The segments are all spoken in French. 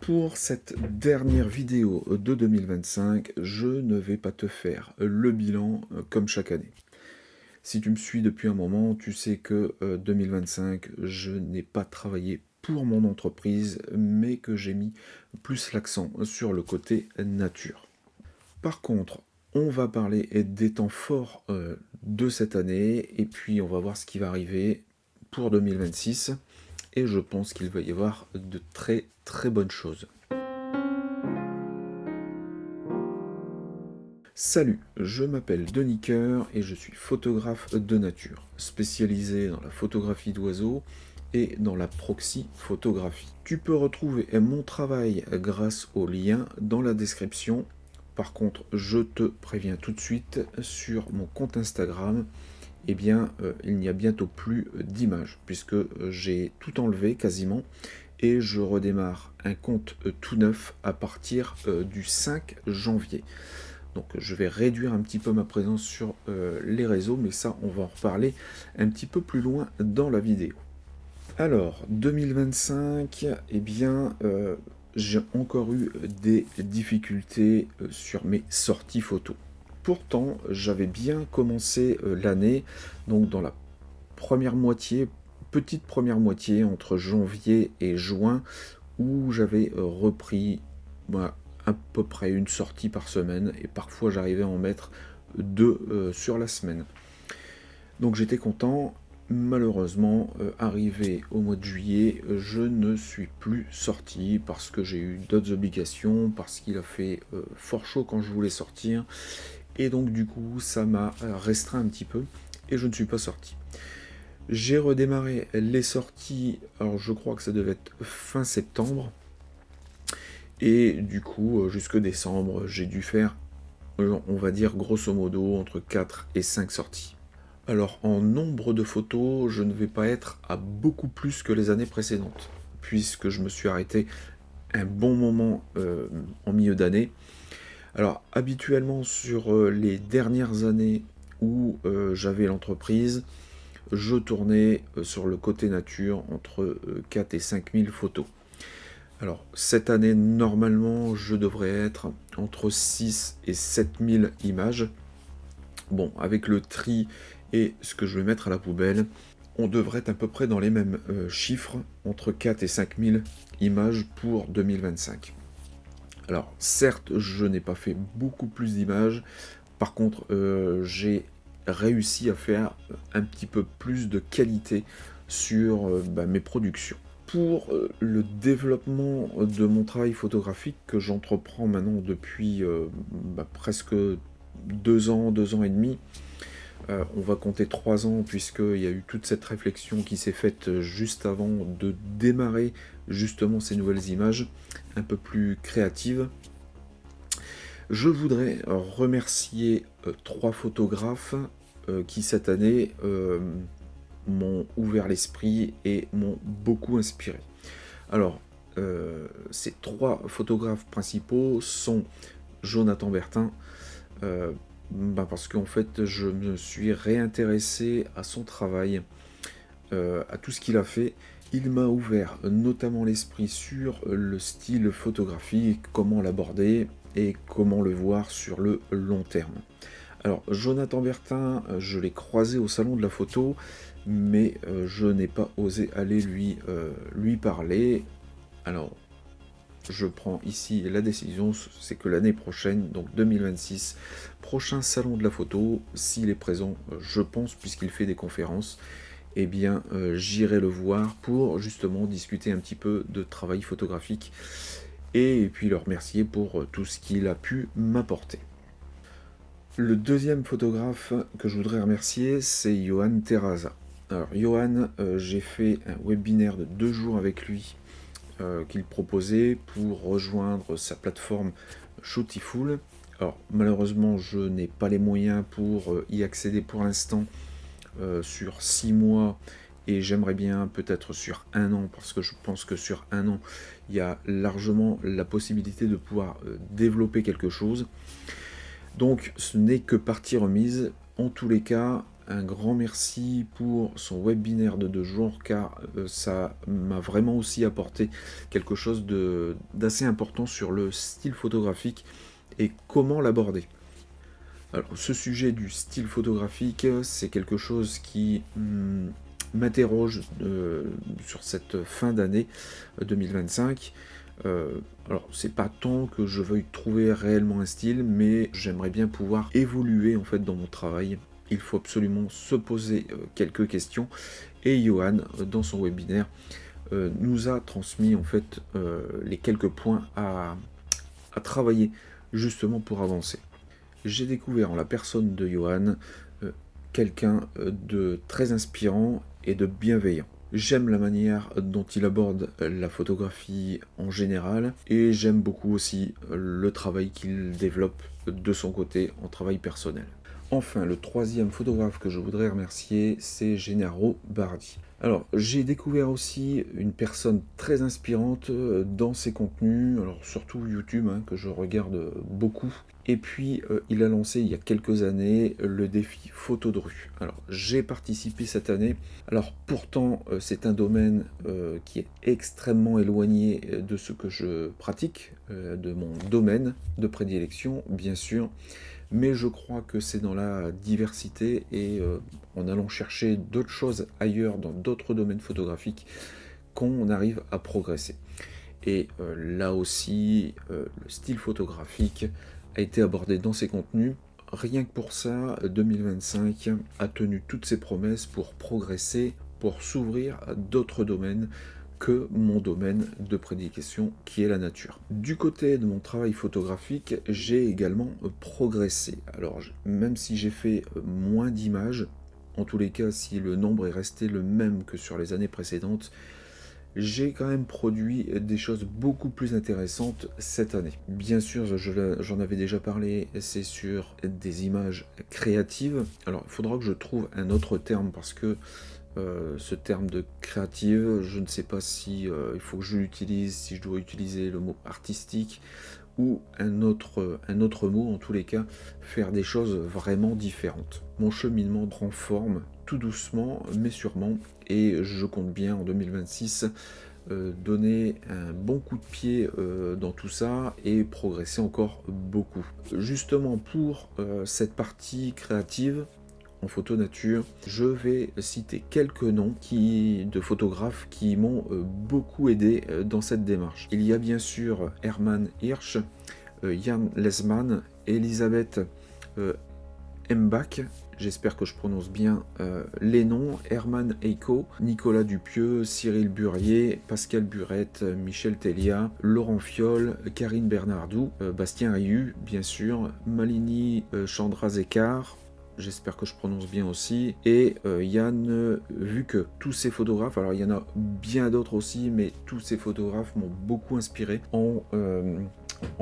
Pour cette dernière vidéo de 2025, je ne vais pas te faire le bilan comme chaque année. Si tu me suis depuis un moment, tu sais que 2025, je n'ai pas travaillé pour mon entreprise, mais que j'ai mis plus l'accent sur le côté nature. Par contre, on va parler des temps forts de cette année, et puis on va voir ce qui va arriver pour 2026, et je pense qu'il va y avoir de très très bonnes choses. Salut, je m'appelle Denis Coeur et je suis photographe de nature, spécialisé dans la photographie d'oiseaux et dans la proxy photographie. Tu peux retrouver mon travail grâce au lien dans la description. Par contre, je te préviens tout de suite, sur mon compte Instagram, il n'y a bientôt plus d'images, puisque j'ai tout enlevé quasiment, et je redémarre un compte tout neuf à partir du 5 janvier. Donc je vais réduire un petit peu ma présence sur les réseaux, mais ça on va en reparler un petit peu plus loin dans la vidéo. Alors 2025, j'ai encore eu des difficultés sur mes sorties photos. Pourtant j'avais bien commencé l'année, donc dans la première moitié, petite première moitié entre janvier et juin, où j'avais repris à peu près une sortie par semaine, et parfois j'arrivais à en mettre deux sur la semaine. Donc j'étais content. Malheureusement, arrivé au mois de juillet, je ne suis plus sorti parce que j'ai eu d'autres obligations, parce qu'il a fait fort chaud quand je voulais sortir, et donc du coup ça m'a restreint un petit peu et je ne suis pas sorti. J'ai redémarré les sorties, alors je crois que ça devait être fin septembre, et du coup jusque décembre j'ai dû faire, on va dire grosso modo, entre 4 et 5 sorties. Alors en nombre de photos, je ne vais pas être à beaucoup plus que les années précédentes, puisque je me suis arrêté un bon moment en milieu d'année. Alors habituellement sur les dernières années où j'avais l'entreprise, je tournais sur le côté nature entre 4 et 5 000 photos. Alors cette année, normalement, je devrais être entre 6 et 7 000 images. Bon, avec le tri et ce que je vais mettre à la poubelle, on devrait être à peu près dans les mêmes chiffres, entre 4 et 5 000 images pour 2025. Alors certes, je n'ai pas fait beaucoup plus d'images, par contre j'ai réussi à faire un petit peu plus de qualité sur mes productions. Pour le développement de mon travail photographique que j'entreprends maintenant depuis presque 2 ans et demi, on va compter 3 ans, puisqu'il y a eu toute cette réflexion qui s'est faite juste avant de démarrer justement ces nouvelles images un peu plus créatives. Je voudrais remercier 3 photographes qui cette année m'ont ouvert l'esprit et m'ont beaucoup inspiré. Alors, ces 3 photographes principaux sont Jonathan Bertin, parce qu'en fait je me suis réintéressé à son travail, à tout ce qu'il a fait. Il m'a ouvert notamment l'esprit sur le style photographique, comment l'aborder et comment le voir sur le long terme. Alors Jonathan Bertin, je l'ai croisé au salon de la photo, mais je n'ai pas osé aller lui parler. Alors je prends ici la décision, c'est que l'année prochaine, donc 2026, prochain salon de la photo, s'il est présent, je pense, puisqu'il fait des conférences, j'irai le voir pour justement discuter un petit peu de travail photographique, et puis le remercier pour tout ce qu'il a pu m'apporter. Le deuxième photographe que je voudrais remercier, c'est Johan Terraza. Alors Johan, j'ai fait un webinaire de 2 jours avec lui, qu'il proposait pour rejoindre sa plateforme Shootiful. Alors malheureusement, je n'ai pas les moyens pour y accéder pour l'instant sur 6 mois, et j'aimerais bien peut-être sur 1 an, parce que je pense que sur 1 an, il y a largement la possibilité de pouvoir développer quelque chose. Donc ce n'est que partie remise. En tous les cas, un grand merci pour son webinaire de 2 jours, car ça m'a vraiment aussi apporté quelque chose d'assez important sur le style photographique et comment l'aborder. Alors, ce sujet du style photographique, c'est quelque chose qui m'interroge sur cette fin d'année 2025. Alors, c'est pas tant que je veuille trouver réellement un style, mais j'aimerais bien pouvoir évoluer en fait dans mon travail. Il faut absolument se poser quelques questions. Et Johan, dans son webinaire, nous a transmis en fait les quelques points à travailler justement pour avancer. J'ai découvert en la personne de Johan quelqu'un de très inspirant et de bienveillant. J'aime la manière dont il aborde la photographie en général et j'aime beaucoup aussi le travail qu'il développe de son côté en travail personnel. Enfin, le troisième photographe que je voudrais remercier, c'est Gennaro Bardi. Alors, j'ai découvert aussi une personne très inspirante dans ses contenus, alors surtout YouTube, que je regarde beaucoup. Et puis, il a lancé il y a quelques années le défi Photo de rue. Alors, j'ai participé cette année. Alors, pourtant, c'est un domaine qui est extrêmement éloigné de ce que je pratique, de mon domaine de prédilection, bien sûr. Mais je crois que c'est dans la diversité et en allant chercher d'autres choses ailleurs, dans d'autres domaines photographiques, qu'on arrive à progresser. Et là aussi, le style photographique a été abordé dans ses contenus. Rien que pour ça, 2025 a tenu toutes ses promesses pour progresser, pour s'ouvrir à d'autres domaines que mon domaine de prédication qui est la nature. Du côté de mon travail photographique, j'ai également progressé. Alors même si j'ai fait moins d'images, en tous les cas si le nombre est resté le même que sur les années précédentes, j'ai quand même produit des choses beaucoup plus intéressantes cette année. Bien sûr, j'en avais déjà parlé, c'est sur des images créatives. Alors il faudra que je trouve un autre terme parce que ce terme de créative, je ne sais pas si il faut que je l'utilise, si je dois utiliser le mot artistique ou un autre mot, en tous les cas, faire des choses vraiment différentes. Mon cheminement prend forme tout doucement, mais sûrement, et je compte bien en 2026 donner un bon coup de pied dans tout ça et progresser encore beaucoup. Justement pour cette partie créative, en photo nature, je vais citer quelques noms de photographes qui m'ont beaucoup aidé dans cette démarche. Il y a bien sûr Hermann Hirsch, Jan Lesman, Elisabeth Mbach, j'espère que je prononce bien les noms, Herman Eiko, Nicolas Dupieux, Cyril Burier, Pascal Burette, Michel Tellia, Laurent Fiol, Karine Bernardou, Bastien Rieu, bien sûr, Malini Chandra Zekar, j'espère que je prononce bien aussi, et Yann Vuke. Tous ces photographes, alors il y en a bien d'autres aussi, mais tous ces photographes m'ont beaucoup inspiré en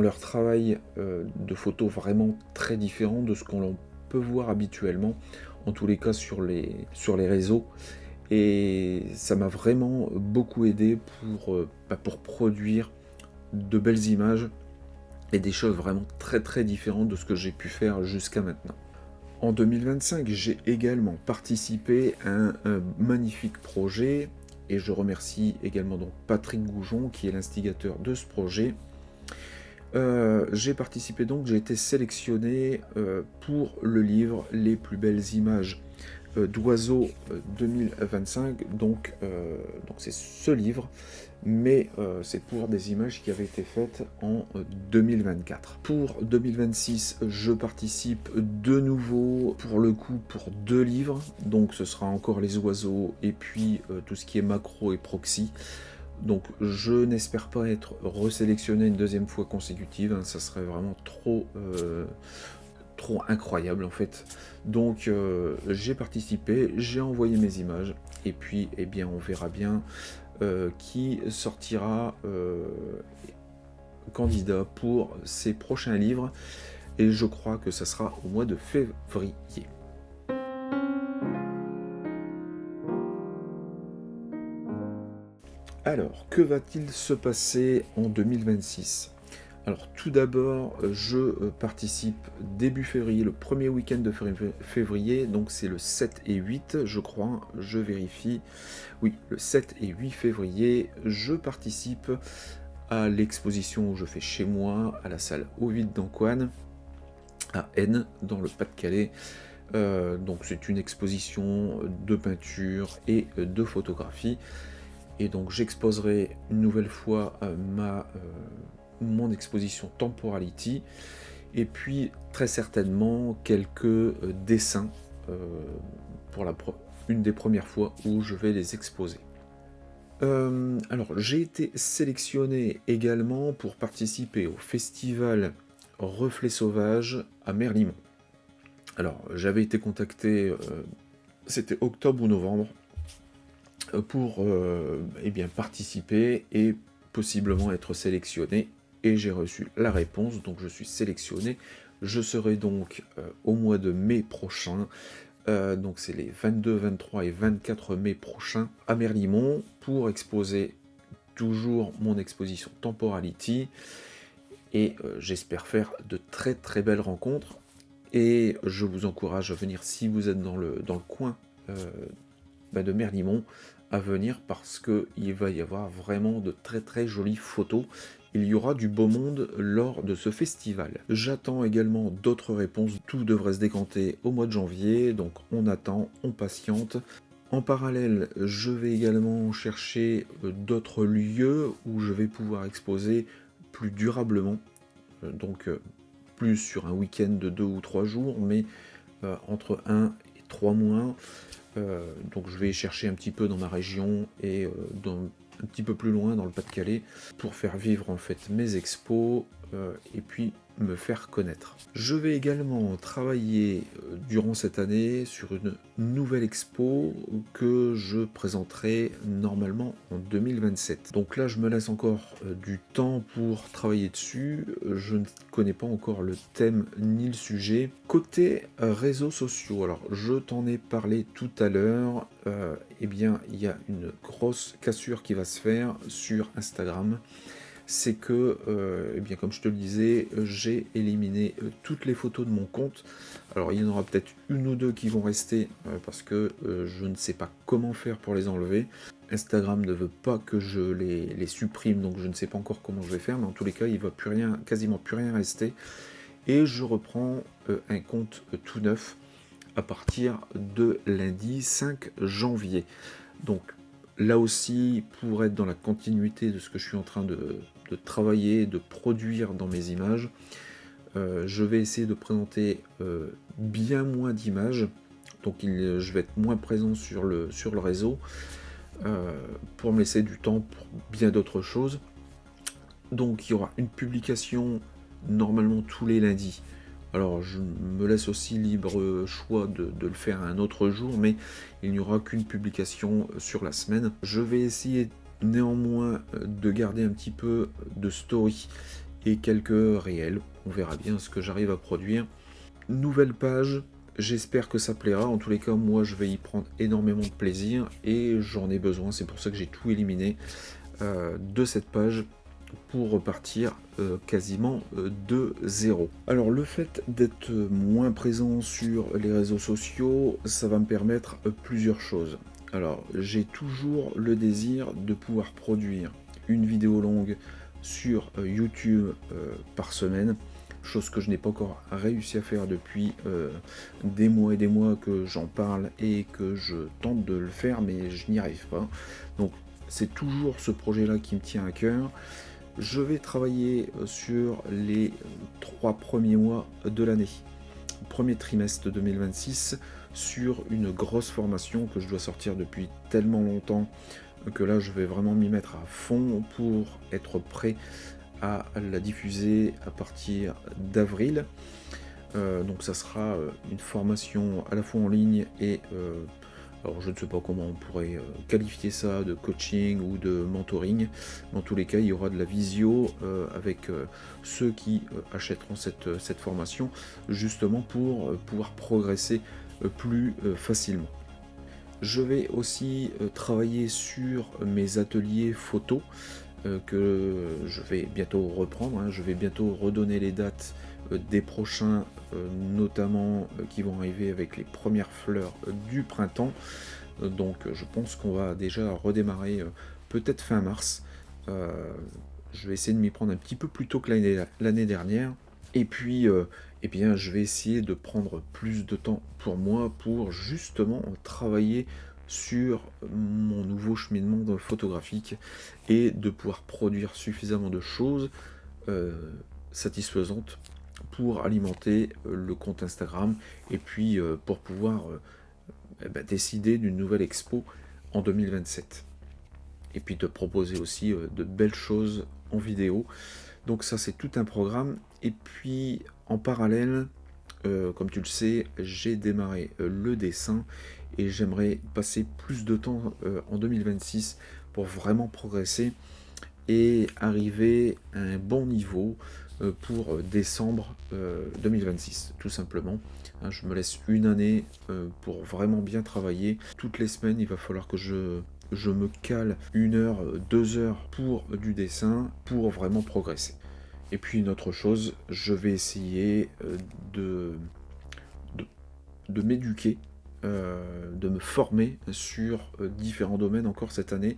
leur travail de photo vraiment très différent de ce qu'on peut voir habituellement, en tous les cas sur les réseaux. Et ça m'a vraiment beaucoup aidé pour produire de belles images et des choses vraiment très très différentes de ce que j'ai pu faire jusqu'à maintenant. En 2025, j'ai également participé à un magnifique projet et je remercie également donc Patrick Goujon qui est l'instigateur de ce projet. J'ai participé donc, j'ai été sélectionné pour le livre Les plus belles images d'oiseaux 2025, donc c'est ce livre, mais c'est pour des images qui avaient été faites en 2024. Pour 2026, je participe de nouveau, pour le coup, pour 2 livres, donc ce sera encore les oiseaux et puis tout ce qui est macro et proxy. Donc je n'espère pas être resélectionné une deuxième fois consécutive, ça serait vraiment trop incroyable en fait. Donc j'ai participé, j'ai envoyé mes images, et puis eh bien on verra bien qui sortira candidat pour ces prochains livres, et je crois que ça sera au mois de février. Alors, que va-t-il se passer en 2026 ? Alors tout d'abord, je participe début février, le premier week-end de février, donc c'est le 7 et 8, je crois, je vérifie. Oui, le 7 et 8 février, je participe à l'exposition où je fais chez moi, à la salle Ovid d'Ancoine, à Aisne, dans le Pas-de-Calais. Donc c'est une exposition de peinture et de photographie. Et donc j'exposerai une nouvelle fois mon exposition Temporality, et puis très certainement quelques dessins pour une des premières fois où je vais les exposer. Alors j'ai été sélectionné également pour participer au festival Reflets Sauvages à Merlimont. Alors j'avais été contacté, c'était octobre ou novembre, pour participer et possiblement être sélectionné, et j'ai reçu la réponse, donc je suis sélectionné. Je serai donc au mois de mai prochain, donc c'est les 22, 23 et 24 mai prochains à Merlimont pour exposer toujours mon exposition Temporality, et j'espère faire de très très belles rencontres, et je vous encourage à venir si vous êtes dans le coin de Merlimont, à venir, parce qu'il va y avoir vraiment de très très jolies photos. Il y aura du beau monde lors de ce festival. J'attends également d'autres réponses, tout devrait se décanter au mois de janvier, donc on attend, on patiente. En parallèle, je vais également chercher d'autres lieux où je vais pouvoir exposer plus durablement, plus sur un week-end de 2 ou 3 jours, mais entre 1 et 3 mois. Donc je vais chercher un petit peu dans ma région et un petit peu plus loin dans le Pas-de-Calais pour faire vivre en fait mes expos et puis me faire connaître. Je vais également travailler durant cette année sur une nouvelle expo que je présenterai normalement en 2027. Donc là je me laisse encore du temps pour travailler dessus, je ne connais pas encore le thème ni le sujet. Côté réseaux sociaux, alors je t'en ai parlé tout à l'heure, il y a une grosse cassure qui va se faire sur Instagram. C'est que, comme je te le disais, j'ai éliminé toutes les photos de mon compte. Alors il y en aura peut-être une ou deux qui vont rester parce que je ne sais pas comment faire pour les enlever. Instagram ne veut pas que je les supprime, donc je ne sais pas encore comment je vais faire, mais en tous les cas il ne va plus rien, quasiment plus rien rester. Et je reprends un compte tout neuf à partir de lundi 5 janvier. Donc là aussi, pour être dans la continuité de ce que je suis en train de travailler, de produire dans mes images, je vais essayer de présenter bien moins d'images, donc je vais être moins présent sur le réseau, pour me laisser du temps pour bien d'autres choses. Donc il y aura une publication normalement tous les lundis. Alors je me laisse aussi libre choix de le faire un autre jour, mais il n'y aura qu'une publication sur la semaine. Je vais essayer néanmoins de garder un petit peu de story et quelques réels. On verra bien ce que j'arrive à produire. Nouvelle page, j'espère que ça plaira. En tous les cas, moi je vais y prendre énormément de plaisir et j'en ai besoin. C'est pour ça que j'ai tout éliminé de cette page, pour repartir quasiment de zéro. Alors le fait d'être moins présent sur les réseaux sociaux, ça va me permettre plusieurs choses. Alors j'ai toujours le désir de pouvoir produire une vidéo longue sur YouTube par semaine, chose que je n'ai pas encore réussi à faire depuis des mois et des mois que j'en parle et que je tente de le faire, mais je n'y arrive pas. Donc c'est toujours ce projet-là qui me tient à cœur. Je vais travailler sur les 3 premiers mois de l'année, premier trimestre 2026, sur une grosse formation que je dois sortir depuis tellement longtemps que là je vais vraiment m'y mettre à fond pour être prêt à la diffuser à partir d'avril. Donc ça sera une formation à la fois en ligne et alors je ne sais pas comment on pourrait qualifier ça, de coaching ou de mentoring. Dans tous les cas, il y aura de la visio avec ceux qui achèteront cette formation, justement pour pouvoir progresser plus facilement. Je vais aussi travailler sur mes ateliers photo. que je vais bientôt reprendre, hein. Je vais bientôt redonner les dates des prochains, notamment qui vont arriver avec les premières fleurs du printemps. Donc je pense qu'on va déjà redémarrer peut-être fin mars. Euh, je vais essayer de m'y prendre un petit peu plus tôt que l'année dernière. Et puis, eh bien, je vais essayer de prendre plus de temps pour moi pour justement travailler sur mon nouveau cheminement photographique et de pouvoir produire suffisamment de choses euh, satisfaisantes pour alimenter le compte Instagram et puis pour pouvoir décider d'une nouvelle expo en 2027. Et puis de proposer aussi de belles choses en vidéo. Donc ça c'est tout un programme. Et puis en parallèle, comme tu le sais, j'ai démarré le dessin et j'aimerais passer plus de temps en 2026 pour vraiment progresser et arriver à un bon niveau pour décembre 2026, tout simplement. Hein, je me laisse une année pour vraiment bien travailler. Toutes les semaines, il va falloir que je me cale 1 heure, 2 heures pour du dessin pour vraiment progresser. Et puis une autre chose, je vais essayer de, de, de m'éduquer, de me former sur différents domaines encore cette année,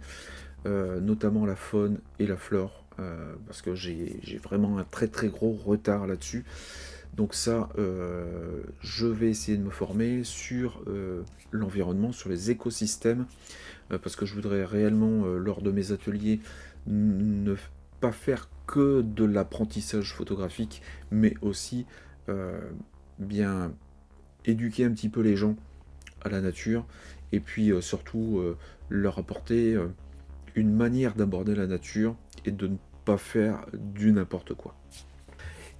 notamment la faune et la flore, parce que j'ai vraiment un très très gros retard là-dessus. Donc ça, je vais essayer de me former sur l'environnement, sur les écosystèmes, parce que je voudrais réellement, lors de mes ateliers, ne pas faire que de l'apprentissage photographique, mais aussi euh, bien éduquer un petit peu les gens à la nature, et puis surtout leur apporter une manière d'aborder la nature et de ne pas faire du n'importe quoi.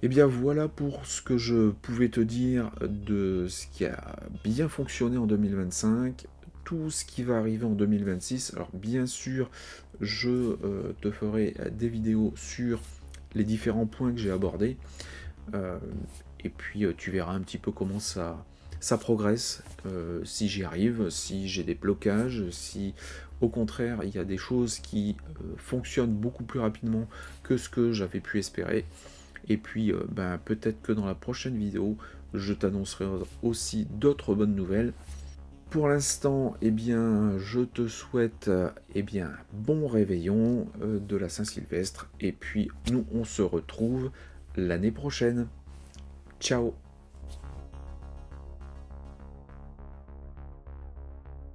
Et bien voilà pour ce que je pouvais te dire de ce qui a bien fonctionné en 2025, tout ce qui va arriver en 2026. Alors bien sûr, je te ferai des vidéos sur les différents points que j'ai abordés. Euh, et puis tu verras un petit peu comment ça progresse, si j'y arrive, si j'ai des blocages, si au contraire il y a des choses qui fonctionnent beaucoup plus rapidement que ce que j'avais pu espérer. Et puis peut-être que dans la prochaine vidéo, je t'annoncerai aussi d'autres bonnes nouvelles. Pour l'instant, eh bien, je te souhaite bon réveillon de la Saint-Sylvestre. Et puis, nous, on se retrouve l'année prochaine. Ciao!